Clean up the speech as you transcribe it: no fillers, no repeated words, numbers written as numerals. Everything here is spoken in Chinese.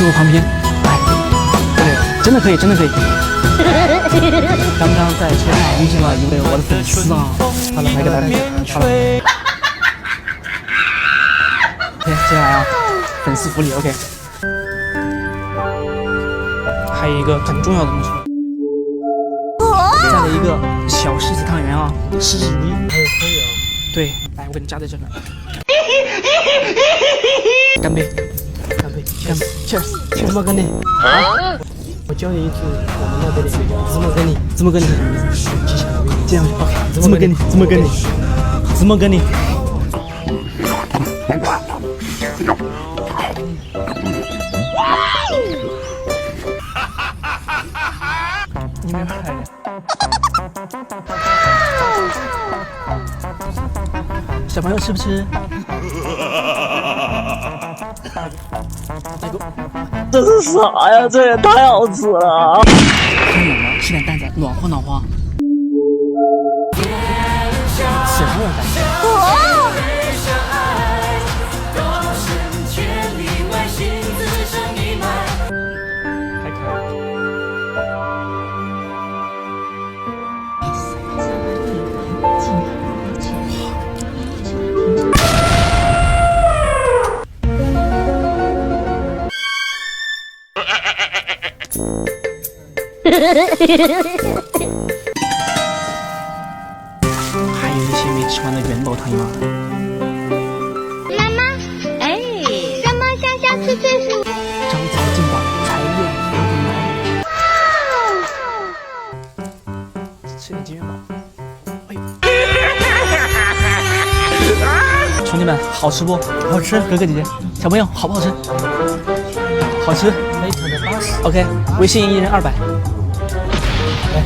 我旁边，来，对，真的可以，真的可以。刚刚在车上遇见了一位我的粉丝啊，好了，来给大家看，好了。OK， 接下来啊，粉丝福利 OK。还有一个很重要的东西，再来一个小狮子汤圆啊，狮子泥，还有可以啊。对，来，我给你加在这里。干杯！干杯！干杯 ！Cheers！ 怎么跟你？啊？我教你一句我们那边的粤语，怎么跟你？怎么跟你？记下来，这样 OK。怎么跟你？怎么跟你？怎么跟你？你没拍的。小朋友吃不吃？这是啥呀？这也太好吃了！天冷了，吃点蛋仔，暖和暖和。什么蛋仔？还可以。还有一些没吃完的元宝汤吗？妈妈，哎，什么香香脆脆酥？招财进宝，财源滚来。吃点金元宝。哎呦！兄弟们，好吃不？好吃，哥哥姐姐，小朋友，好不好吃？好吃，非常的巴适。OK， 微信1人200。来。